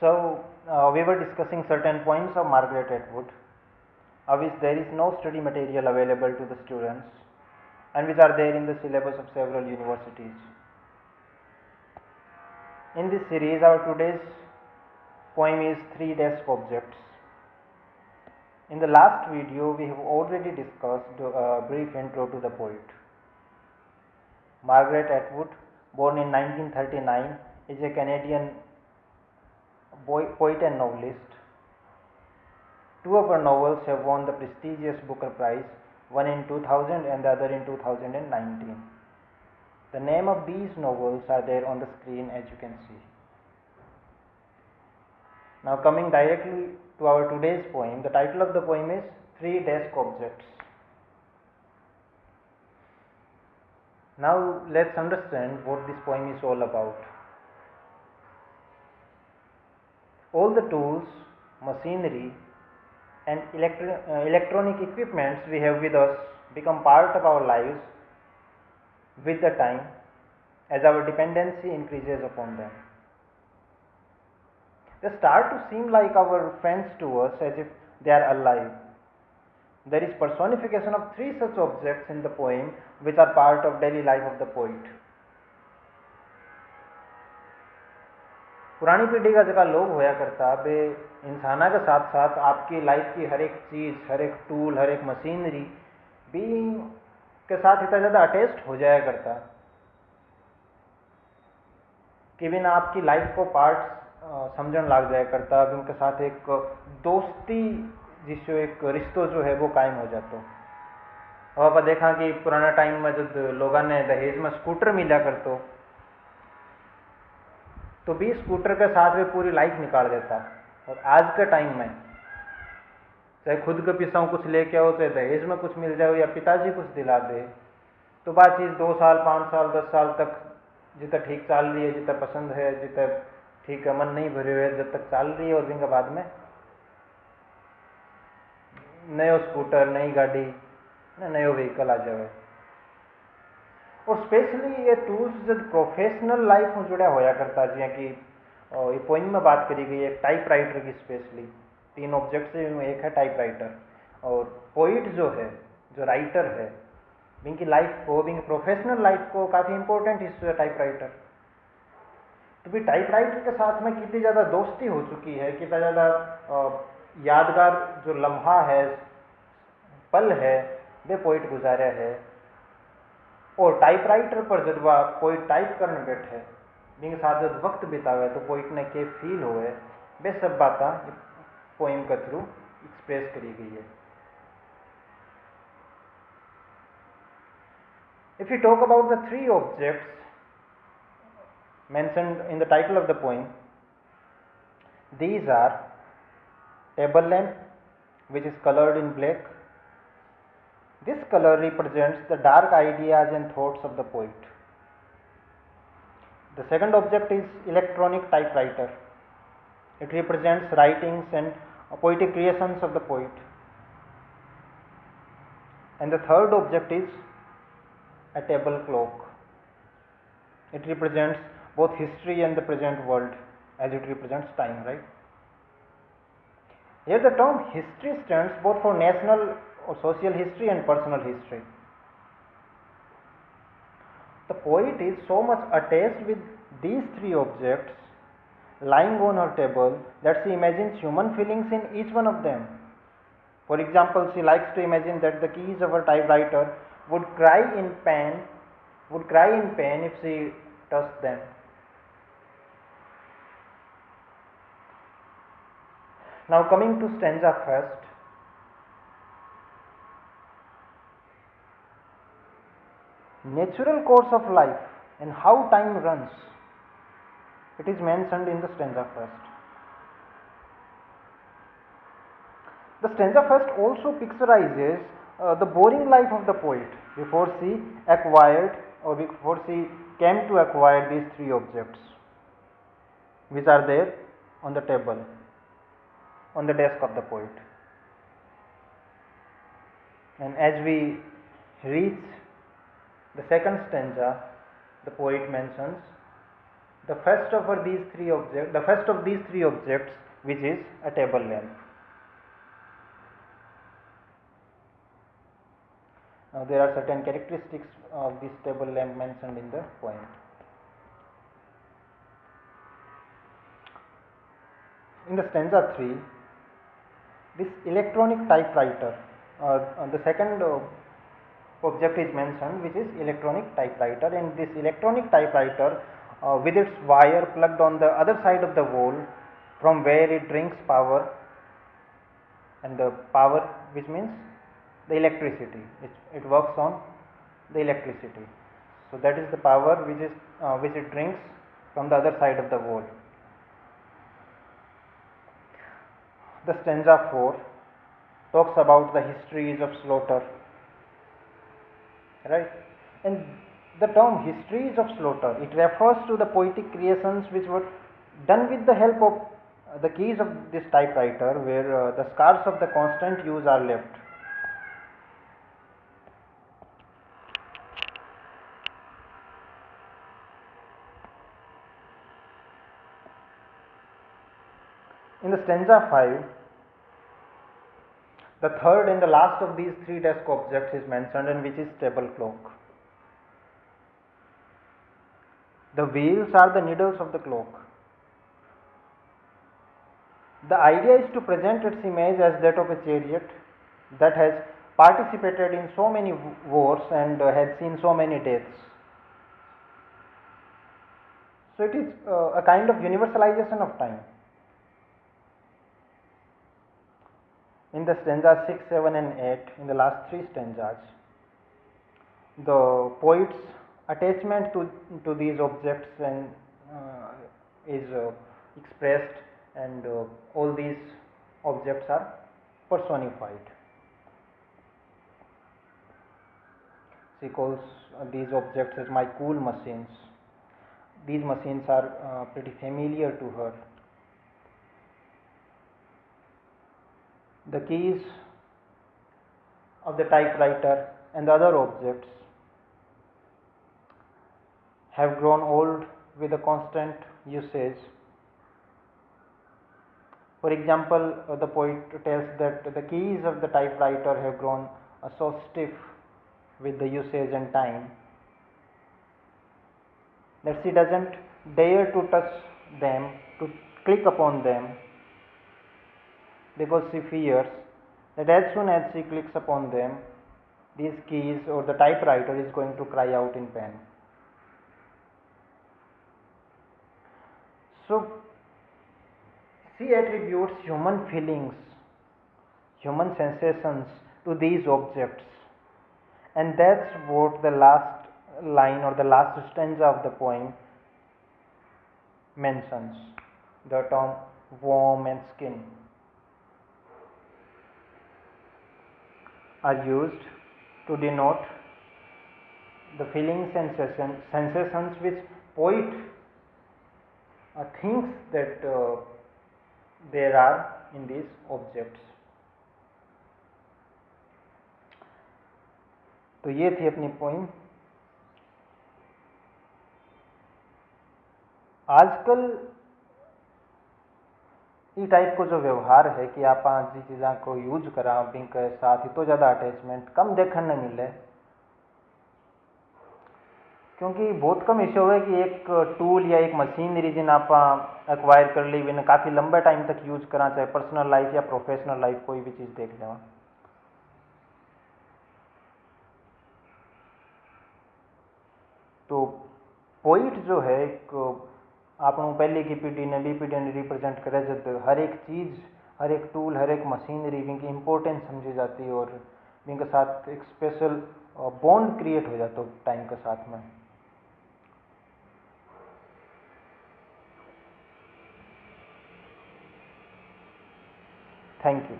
We were discussing certain points of Margaret Atwood, of which there is no study material available to the students and which are there in the syllabus of several universities. In this series, our today's poem is Three Desk Objects. In the last video, we have already discussed a brief intro to the poet. Margaret Atwood, born in 1939, is a Canadian poet and novelist. Two of her novels have won the prestigious Booker Prize, one in 2000 and the other in 2019. The name of these novels are there on the screen, as you can see. Now coming directly to our today's poem, the title of the poem is Three Desk Objects. Now let's understand what this poem is all about. All the tools, machinery and electronic equipments we have with us become part of our lives with the time as our dependency increases upon them. They start to seem like our friends to us, as if they are alive. There is personification of three such objects in the poem which are part of daily life of the poet. पुरानी पीढ़ी का जगह लोग होया करता बे इंसाना के साथ साथ आपकी लाइफ की हर एक चीज़, हर एक टूल, हर एक मशीनरी भी के साथ इतना ज़्यादा अटैच्ड हो जाया करता कि बिना आपकी लाइफ को पार्ट समझण लाग जाया करता, अब उनके साथ एक दोस्ती जिसो एक रिश्तो जो है वो कायम हो जाता। अब आप देखा कि पुराना टाइम में जब लोगों ने दहेज में स्कूटर मिला करतो तो 20 स्कूटर के साथ वे पूरी लाइफ निकाल देता, और आज के टाइम में चाहे खुद के पिसाओं कुछ लेके आओ, चाहे दहेज में कुछ मिल जाए या पिताजी कुछ दिला दे, तो बात चीज़ 2 साल 5 साल 10 साल तक जितना ठीक चल रही है, जितना पसंद है, जितना ठीक है मन नहीं भरे हुए जब तक चल रही है, और दिन के बाद में नयो स्कूटर, नई गाड़ी, नयो व्हीकल आ जाए। और स्पेशली ये टूल्स जब प्रोफेशनल लाइफ में जुड़ा होया करता, जियां कि ये पोइम में बात करी गई है टाइपराइटर की, स्पेशली 3 ऑब्जेक्ट से एक है टाइपराइटर। और पोइट जो है, जो राइटर है, इनकी लाइफ को, इनकी प्रोफेशनल लाइफ को काफ़ी इंपॉर्टेंट हिस्सा है टाइपराइटर। तो भी टाइपराइटर के साथ में कितनी ज़्यादा दोस्ती हो चुकी है, कितना ज़्यादा यादगार जो लम्हा है, पल है, वे पोइट गुजारा है। और टाइपराइटर पर जब कोई टाइप करने बैठे, जिनके साथ जब वक्त बितावे तो पोइट ने के फील हुए, वे सब बातें पोइम के थ्रू एक्सप्रेस करी गई है। If you talk about the 3 objects mentioned in the title of the poem, these are table lamp, which is colored in black. This color represents the dark ideas and thoughts of the poet. The second object is electronic typewriter. It represents writings and poetic creations of the poet. And the third object is a table clock. It represents both history and the present world, as it represents time, right? Here the term history stands both for national or social history and personal history. The poet is so much attached with these 3 objects lying on her table that she imagines human feelings in each one of them. For example, she likes to imagine that the keys of her typewriter would cry in pain if she touched them. Now coming to stanza first. Natural course of life and how time runs. It is mentioned in the stanza first. The stanza first also picturizes the boring life of the poet before she acquired, or before she came to acquire these 3 objects which are there on the table, on the desk of the poet. And as we reach the second stanza, the poet mentions the first of these three objects, which is a table lamp. Now there are certain characteristics of this table lamp mentioned in the poem. In the stanza 3, this electronic typewriter, the second object is mentioned, which is electronic typewriter, and this electronic typewriter with its wire plugged on the other side of the wall from where it drinks power, and the power, which means the electricity, it works on the electricity. So that is the power which it drinks from the other side of the wall. The stanza 4 talks about the histories of slaughter, right? And the term histories of slaughter, it refers to the poetic creations which were done with the help of the keys of this typewriter, where the scars of the constant use are left. In the stanza 5, the third and the last of these three desk objects is mentioned, and which is table cloak. The wheels are the needles of the cloak. The idea is to present its image as that of a chariot that has participated in so many wars and had seen so many deaths. So it is a kind of universalization of time. In the stanzas 6, 7 and 8, in the last three stanzas, the poet's attachment to these objects and is expressed, and all these objects are personified. She calls these objects as my cool machines. These machines are pretty familiar to her. The keys of the typewriter and the other objects have grown old with the constant usage. For example, the poet tells that the keys of the typewriter have grown so stiff with the usage and time that she doesn't dare to touch them, to click upon them, because she fears that as soon as she clicks upon them, these keys or the typewriter is going to cry out in pain. So she attributes human feelings, human sensations to these objects, and that's what the last line or the last stanza of the poem mentions, the term warm and skin are used to denote the feelings and sensations which poet thinks that there are in these objects. तो ये थी अपनी poem. आजकल ये type को जो व्यवहार है कि आप जी चीज़ों को यूज करा बिंक साथ ही तो ज़्यादा अटैचमेंट कम देखने न मिले, क्योंकि बहुत कम इशू है कि एक टूल या एक मशीनरी जिन आप एक्वायर कर ली बिन काफ़ी लंबे टाइम तक यूज करा, चाहे पर्सनल लाइफ या प्रोफेशनल लाइफ कोई भी चीज़ देख लें। तो पोइट जो है एक आपनों पहले की पीढ़ी ने बी पीढ़ी ने रिप्रेजेंट करे, जब हर एक चीज़, हर एक टूल, हर एक मशीनरी जिनकी इम्पोर्टेंस समझी जाती है और जिनके साथ एक स्पेशल बॉन्ड क्रिएट हो जाता टाइम के साथ में। Thank you.